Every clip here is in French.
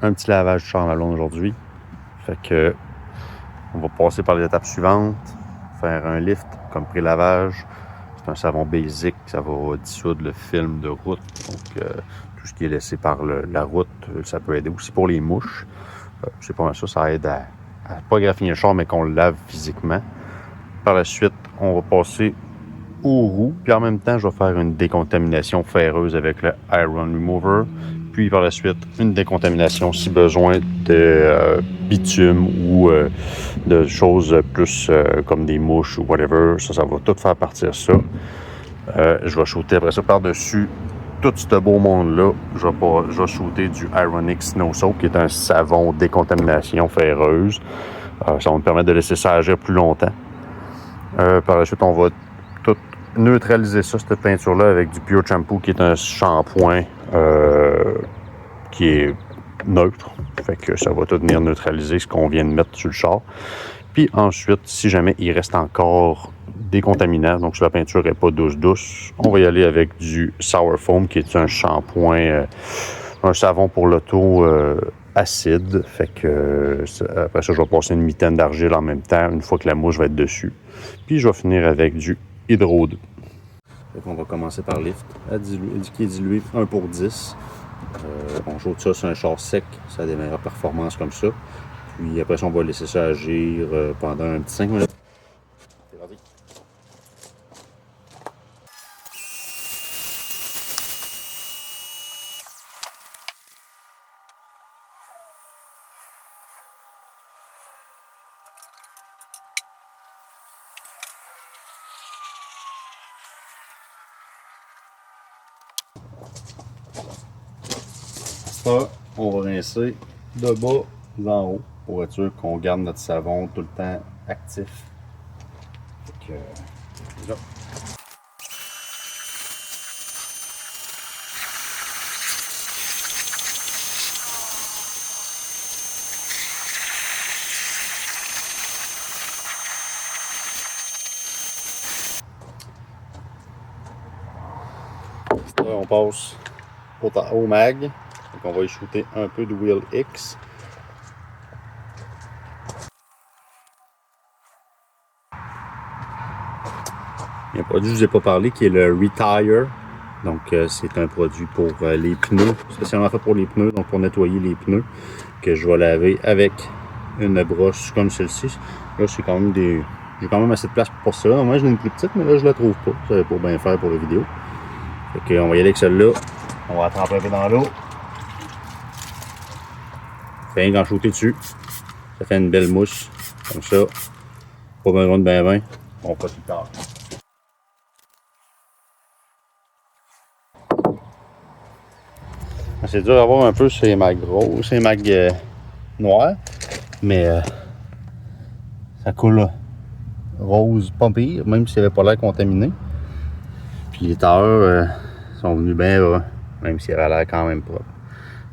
un petit lavage du char à ma blonde aujourd'hui. Fait que on va passer par les étapes suivantes, faire un lift comme pré-lavage. C'est un savon basic, ça va dissoudre le film de route. Donc tout ce qui est laissé par la route, ça peut aider aussi pour les mouches. C'est pas mal ça aide à pas graffiner le char, mais qu'on le lave physiquement. Par la suite, on va passer aux roues. Puis en même temps, je vais faire une décontamination ferreuse avec le Iron Remover. Puis par la suite, une décontamination si besoin de bitume ou de choses plus comme des mouches ou whatever. Ça va tout faire partir ça. Je vais shooter après ça par-dessus tout ce beau monde-là. Je vais shooter du Ironic Snow Soap, qui est un savon décontamination ferreuse. Ça va me permettre de laisser ça agir plus longtemps. Par la suite, on va tout neutraliser ça, cette peinture-là, avec du Pure Shampoo, qui est un shampoing qui est neutre. Fait que ça va tout venir neutraliser ce qu'on vient de mettre sur le char. Puis ensuite, si jamais il reste encore des contaminants, donc si la peinture n'est pas douce, on va y aller avec du Sour Foam, qui est un shampoing, un savon pour l'auto acide. Fait que après ça, je vais passer une mitaine d'argile en même temps, une fois que la mouche va être dessus. Puis je vais finir avec du Hydro 2. On va commencer par lift qui est dilué 1 pour 10. On joue ça sur un char sec, ça a des meilleures performances comme ça. Puis après ça, on va laisser ça agir pendant un petit 5 minutes. C'est parti. Ça, on va rincer de bas en haut pour être sûr qu'on garde notre savon tout le temps actif. Donc, là. Là, on passe au mag. Donc, on va y shooter un peu de Wheel X. Il y a un produit que je vous ai pas parlé qui est le Retire. Donc c'est un produit pour les pneus, spécialement fait pour les pneus, donc pour nettoyer les pneus, que je vais laver avec une brosse comme celle-ci. Là, c'est quand même j'ai quand même assez de place pour ça. Moi, j'en ai une plus petite, mais là, je la trouve pas. Ça va pas bien faire pour la vidéo. Fait qu'on va y aller avec celle-là. On va la tremper un peu dans l'eau. Fait rien qu'en shooter dessus. Ça fait une belle mousse. Comme ça. Pas besoin de ben. On passe plus tard. C'est dur à voir un peu ces mags roses, ces mags noirs. Mais ça coule rose pas pire, même s'il n'avait pas l'air contaminé. Puis les tailleurs sont venus bien bas, même s'il avait l'air quand même propre.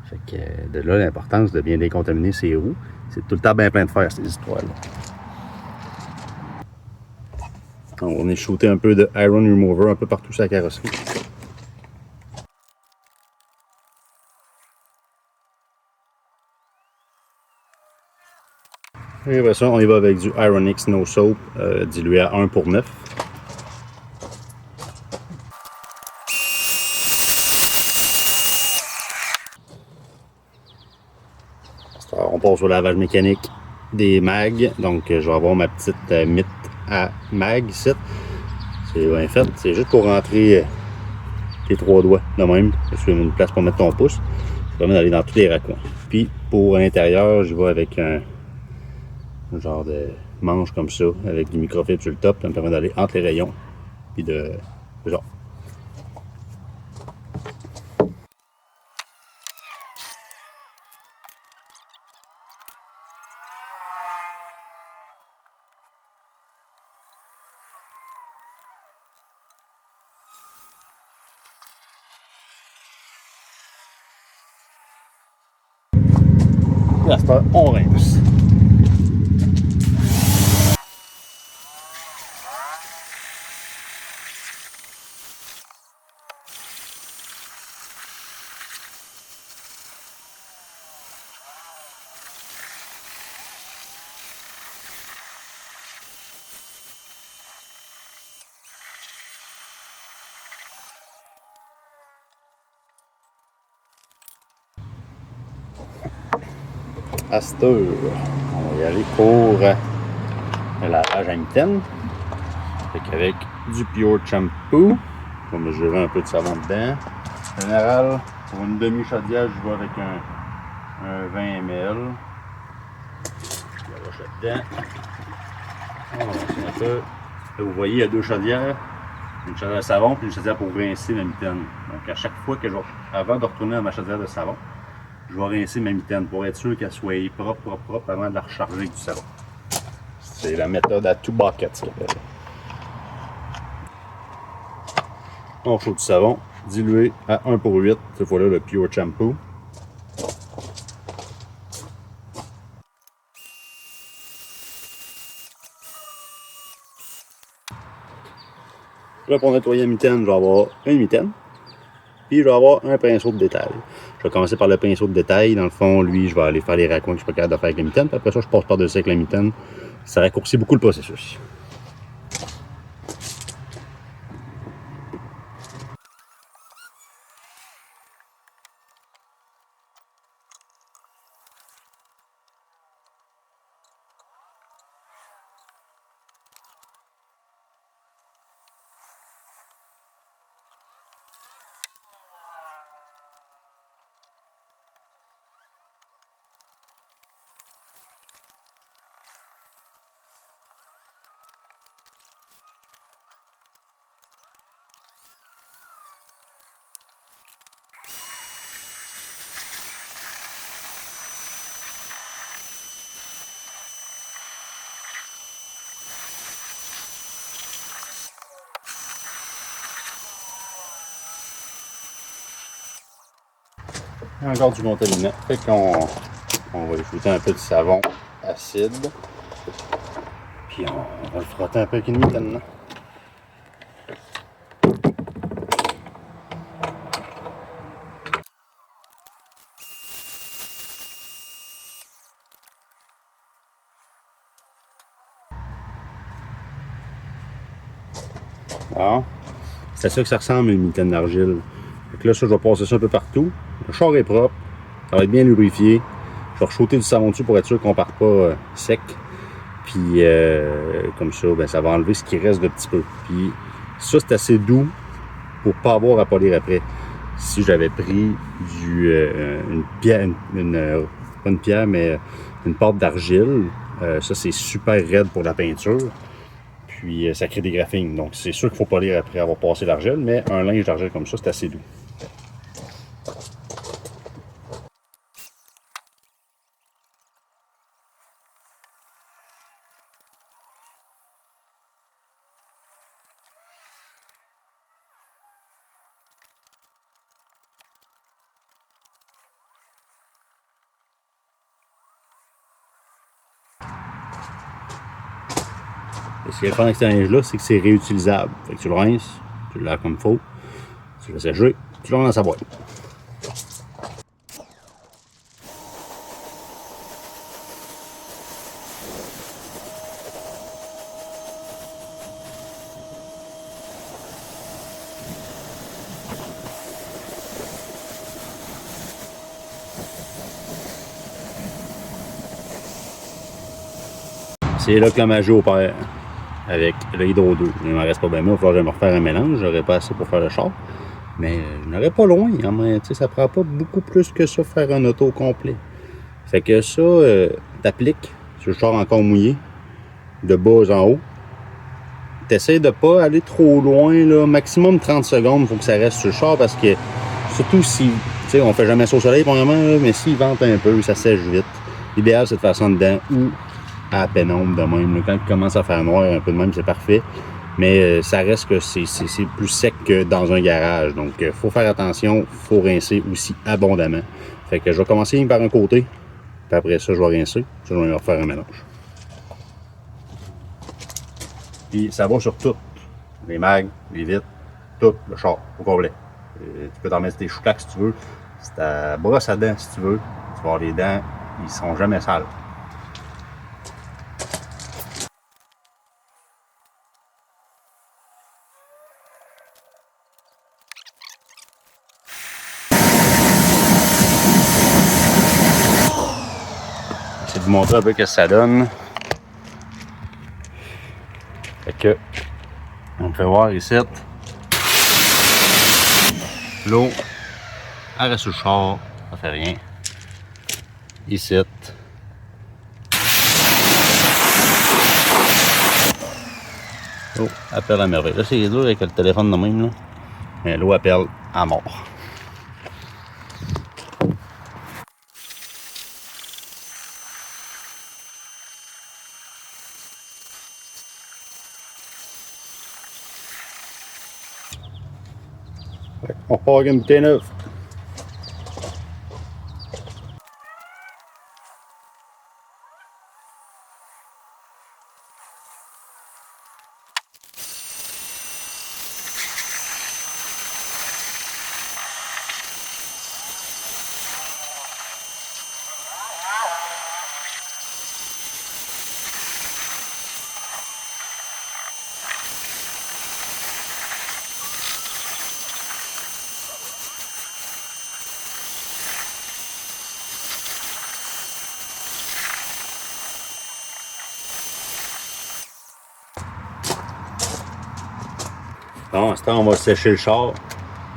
Fait que de là l'importance de bien décontaminer ses roues. C'est tout le temps bien plein de fer, ces histoires-là. On est shooté un peu de Iron Remover un peu partout sur la carrosserie. Et après ça, on y va avec du Ironic Snow Soap dilué à 1 pour 9. On passe au lavage mécanique des mags. Donc, je vais avoir ma petite mythe à mag ici. C'est bien fait. C'est juste pour rentrer tes 3 doigts de même. Parce qu'il y a une place pour mettre ton pouce. Ça permet d'aller dans tous les raccoins. Puis, pour l'intérieur, je vais avec un genre de manche comme ça, avec du microfibre sur le top. Ça me permet d'aller entre les rayons. Puis de genre. Là, on rince. à cette heure, on va y aller pour le lavage à mitaine. Avec du Pure Shampoo. On va mesurer un peu de savon dedans. En général, pour une demi-chaudière, je vais avec un 20 ml. Je vais lâcher dedans. On va lancer un peu. Là, vous voyez, il y a deux chaudières. Une chaudière de savon et une chaudière pour rincer ma mitaine. Donc à chaque fois que je vais, avant de retourner à ma chaudière de savon, je vais rincer ma mitaine pour être sûr qu'elle soit propre avant de la recharger avec du savon. C'est la méthode à 2 buckets, ce qu'on appelle. On chauffe du savon, dilué à 1/8, cette fois-là le Pure Shampoo. Là, pour nettoyer la mitaine, je vais avoir une mitaine, puis je vais avoir un pinceau de détail. Je vais commencer par le pinceau de détail. Dans le fond, lui, je vais aller faire les raccoins que je suis pas capable de faire avec la mitaine, puis après ça, je passe par-dessus avec la mitaine. Ça raccourcit beaucoup le processus. Encore du contaminé. Fait qu'on va ajouter un peu de savon acide. Puis on va le frotter un peu avec une mitaine. Bon. C'est à ça que ça ressemble une mitaine d'argile. Donc là, ça, je vais passer ça un peu partout. Le char est propre. Ça va être bien lubrifié. Je vais rechauter du savon dessus pour être sûr qu'on ne part pas sec. Puis comme ça, ben, ça va enlever ce qui reste de petit peu. Puis ça, c'est assez doux pour ne pas avoir à polir après. Si j'avais pris une pierre, pas une pierre, mais une pâte d'argile, ça c'est super raide pour la peinture. Puis ça crée des graphines. Donc c'est sûr qu'il ne faut polir après avoir passé l'argile, mais un linge d'argile comme ça, c'est assez doux. Ce qui est le fun avec ce linge-là, c'est que c'est réutilisable. Fait que tu le rinces, tu le laves comme il faut, tu le fais sécher, tu le mets dans sa boîte. C'est là que la magie opère avec le Hydro 2. Il ne m'en reste pas bien, il va falloir que je me refaire un mélange. J'aurais pas assez pour faire le char. Mais je n'aurais pas loin. Hein, ça prend pas beaucoup plus que ça faire un auto complet. Fait que ça, t'appliques sur le char encore mouillé, de bas en haut. T'essaies de pas aller trop loin, là, maximum 30 secondes, il faut que ça reste sur le char parce que, surtout si, tu sais, on fait jamais ça au soleil, premièrement, mais s'il vente un peu, ça sèche vite. L'idéal, c'est de faire ça en dedans ou à la pénombre de même. Là, quand il commence à faire noir un peu de même, c'est parfait. Mais ça reste que c'est plus sec que dans un garage. Donc, il faut faire attention, il faut rincer aussi abondamment. Fait que je vais commencer par un côté, puis après ça, je vais rincer. Ça, je vais refaire un mélange. Puis ça va sur tout. Les mags, les vitres, tout, le char, au complet. Tu peux t'en mettre tes chouclacs si tu veux. C'est ta brosse à dents si tu veux. Tu vas avoir les dents, ils sont jamais sales. vous montrer un peu ce que ça donne. Fait que, on me fait voir ici. L'eau, elle reste sur le char, ça fait rien. Ici. L'eau appelle à merveille. Là, c'est dur avec le téléphone de même, là. Mais l'eau appelle à mort. On repart avec une bouteille neuve. Bon, à ce temps, on va sécher le char.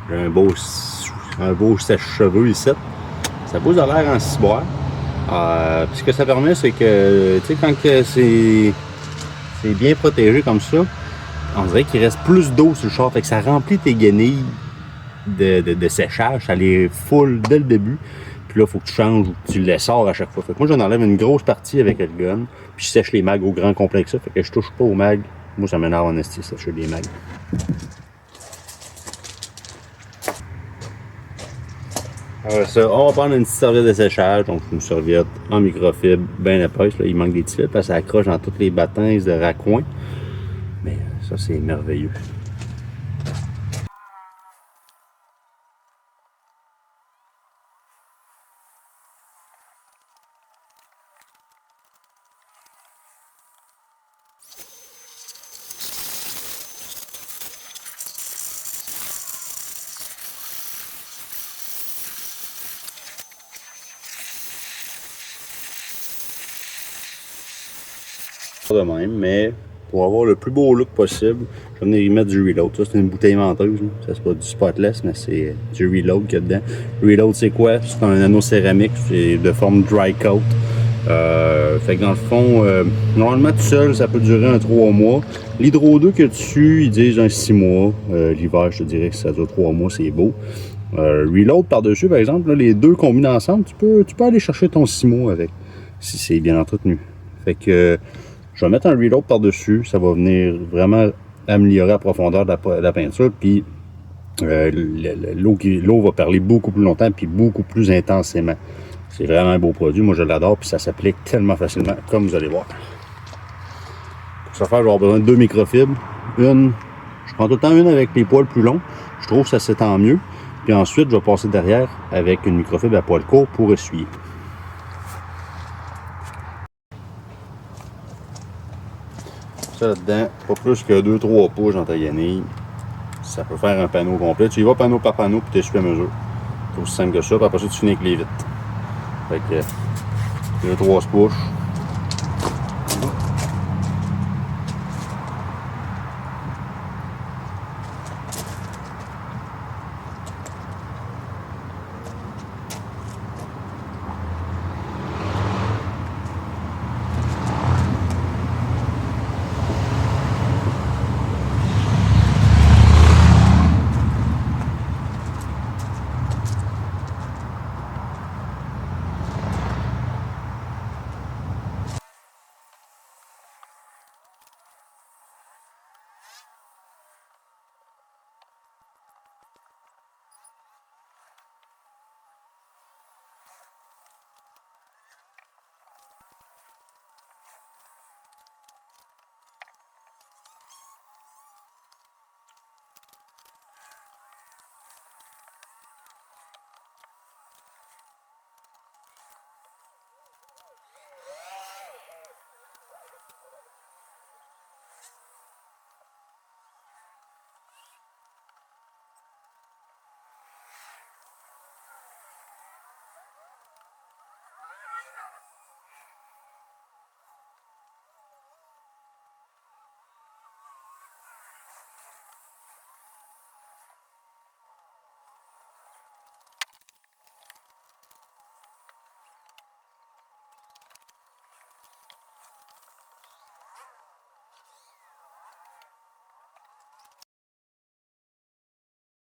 J'ai un beau sèche-cheveux ici. Ça pose de l'air en ciboire. Puis ce que ça permet, c'est que, tu sais, quand c'est bien protégé comme ça, on dirait qu'il reste plus d'eau sur le char. Fait que ça remplit tes guenilles de séchage. Ça les foule dès le début. Puis là, il faut que tu changes ou que tu les sors à chaque fois. Fait que moi, j'en enlève une grosse partie avec le gun. Puis je sèche les mags au grand complet que ça. Fait que je touche pas aux mags. Moi, ça m'énerve en esti, sécher les mags. Alors ça, on va prendre une petite serviette de séchage, donc une serviette en microfibre bien épaisse. Là, il manque des petits fils parce que ça accroche dans toutes les bâtons de raccoins. Mais ça, c'est merveilleux. De même, mais pour avoir le plus beau look possible, je vais venir y mettre du Reload. Ça, c'est une bouteille menteuse. Ça, c'est pas du Spotless, mais c'est du Reload qu'il y a dedans. Reload, c'est quoi? C'est un anneau céramique, c'est de forme dry coat. Fait que dans le fond, normalement tout seul, ça peut durer un 3 mois. L'Hydro 2 que dessus, ils disent un 6 mois. L'hiver, je te dirais que ça dure 3 mois, c'est beau. Reload par-dessus, par exemple, là, les deux combinés ensemble, tu peux aller chercher ton 6 mois avec, si c'est bien entretenu. Fait que je vais mettre un Reload par-dessus, ça va venir vraiment améliorer la profondeur de la peinture, puis l'eau va perler beaucoup plus longtemps, puis beaucoup plus intensément. C'est vraiment un beau produit, moi je l'adore, puis ça s'applique tellement facilement, comme vous allez voir. Pour ce faire, je vais avoir besoin de 2 microfibres. Je prends tout le temps une avec les poils plus longs, je trouve que ça s'étend mieux. Puis ensuite, je vais passer derrière avec une microfibre à poils courts pour essuyer. Ça là-dedans, pas plus que 2-3 pouces dans ta guenille. Ça peut faire un panneau complet. Tu y vas panneau par panneau puis tu essuies à mesure. C'est aussi simple que ça. Puis après ça, tu finis avec les vitres. Fait que 2-3 pouces.